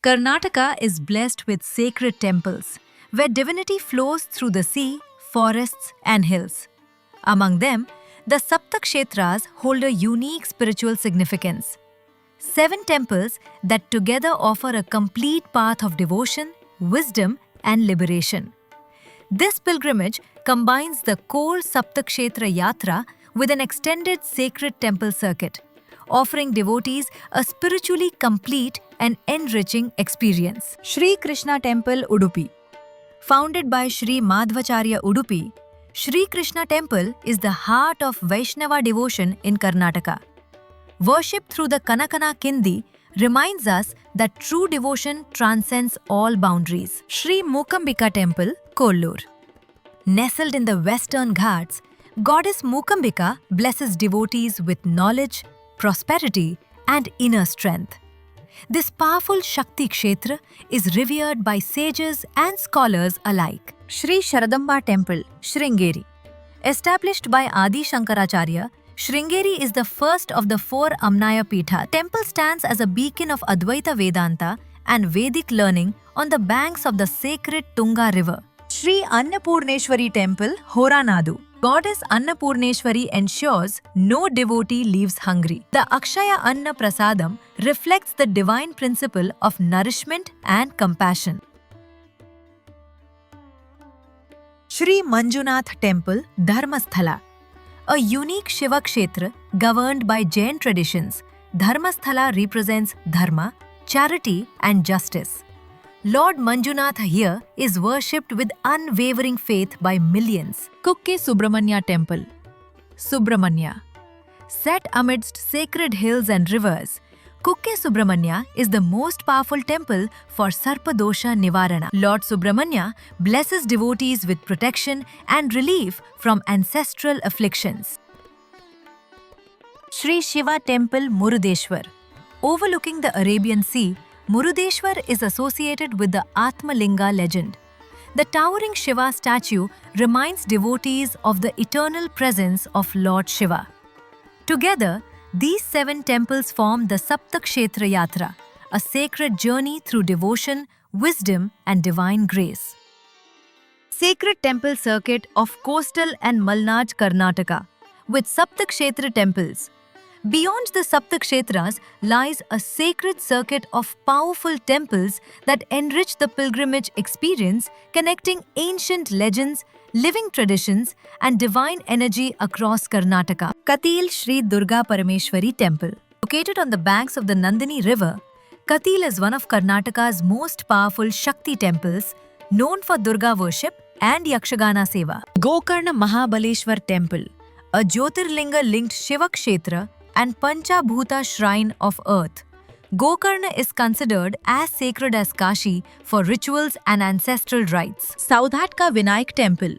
Karnataka is blessed with sacred temples, where divinity flows through the sea, forests, and hills. Among them, the Saptakshetras hold a unique spiritual significance. 7 temples that together offer a complete path of devotion, wisdom, and liberation. This pilgrimage combines the core Saptakshetra Yatra with an extended sacred temple circuit, offering devotees a spiritually complete and enriching experience. Sri Krishna Temple, Udupi. Founded by Sri Madhvacharya Udupi, Sri Krishna Temple is the heart of Vaishnava devotion in Karnataka. Worship through the Kanakana Kindi reminds us that true devotion transcends all boundaries. Sri Mukambika Temple, Kollur. Nestled in the western Ghats, Goddess Mukambika blesses devotees with knowledge, prosperity, and inner strength. This powerful Shakti Kshetra is revered by sages and scholars alike. Sri Sharadamba Temple, Sringeri. Established by Adi Shankaracharya, Sringeri is the first of the 4 Amnaya Pitha. Temple stands as a beacon of Advaita Vedanta and Vedic learning on the banks of the sacred Tunga river. Sri Annapurneshwari Temple, Horanadu. Goddess Annapurneshwari ensures no devotee leaves hungry. The Akshaya Anna Prasadam reflects the divine principle of nourishment and compassion. Sri Manjunath Temple, Dharmasthala. A unique Shiva Kshetra governed by Jain traditions, Dharmasthala represents dharma, charity, and justice. Lord Manjunath here is worshipped with unwavering faith by millions. Kukke Subramanya Temple, Subramanya. Set amidst sacred hills and rivers, Kukke Subramanya is the most powerful temple for Sarpadosha Nivarana. Lord Subramanya blesses devotees with protection and relief from ancestral afflictions. Sri Shiva Temple, Murudeshwar. Overlooking the Arabian Sea, Murudeshwar is associated with the Atmalinga legend. The towering Shiva statue reminds devotees of the eternal presence of Lord Shiva. Together, these 7 temples form the Saptakshetra Yatra, a sacred journey through devotion, wisdom, and divine grace. Sacred Temple Circuit of Coastal and Malnad, Karnataka, with Saptakshetra temples. Beyond the Saptakshetras lies a sacred circuit of powerful temples that enrich the pilgrimage experience, connecting ancient legends, living traditions, and divine energy across Karnataka. Katil Sri Durga Parameshwari Temple. Located on the banks of the Nandini River, Katil is one of Karnataka's most powerful Shakti temples, known for Durga worship and Yakshagana Seva. Gokarna Mahabaleshwar Temple, a Jyotirlinga-linked Shiva Kshetra and Panchabhuta shrine of earth. Gokarna is considered as sacred as Kashi for rituals and ancestral rites. Saudhatka Vinayak Temple,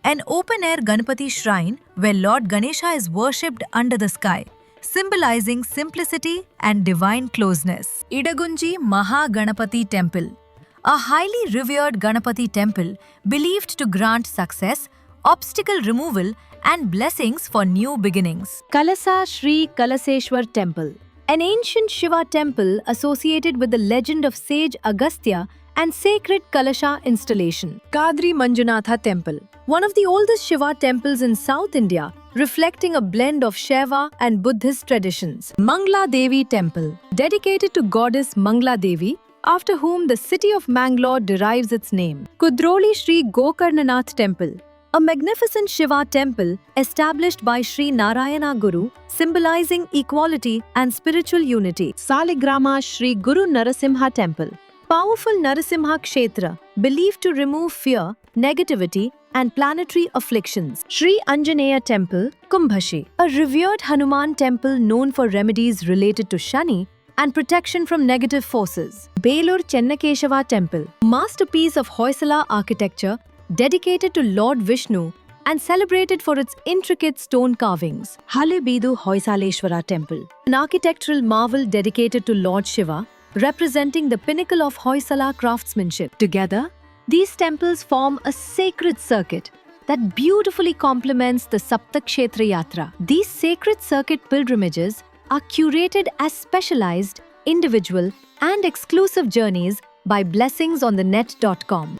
an open-air Ganpati shrine where Lord Ganesha is worshipped under the sky, symbolizing simplicity and divine closeness. Idagunji Mahaganapati Temple, a highly revered Ganapati temple believed to grant success, obstacle removal, and blessings for new beginnings. Kalasa Sri Kalaseshwar Temple, an ancient Shiva temple associated with the legend of sage Agastya and sacred Kalasha installation. Kadri Manjunatha Temple, one of the oldest Shiva temples in South India, reflecting a blend of Shaiva and Buddhist traditions. Mangla Devi Temple, dedicated to goddess Mangla Devi, after whom the city of Mangalore derives its name. Kudroli Sri Gokarnanath Temple, a magnificent Shiva temple established by Sri Narayana Guru, symbolizing equality and spiritual unity. Saligrama Sri Guru Narasimha Temple, powerful Narasimha Kshetra, believed to remove fear, negativity, and planetary afflictions. Sri Anjaneya Temple, Kumbhashi, a revered Hanuman temple known for remedies related to Shani and protection from negative forces. Belur Chennakeshava Temple, masterpiece of Hoysala architecture, dedicated to Lord Vishnu and celebrated for its intricate stone carvings. Halebeedu Hoysaleshwara Temple, an architectural marvel dedicated to Lord Shiva, representing the pinnacle of Hoysala craftsmanship. Together, these temples form a sacred circuit that beautifully complements the Saptakshetra Yatra. These sacred circuit pilgrimages are curated as specialized individual, and exclusive journeys by blessingsonthenet.com.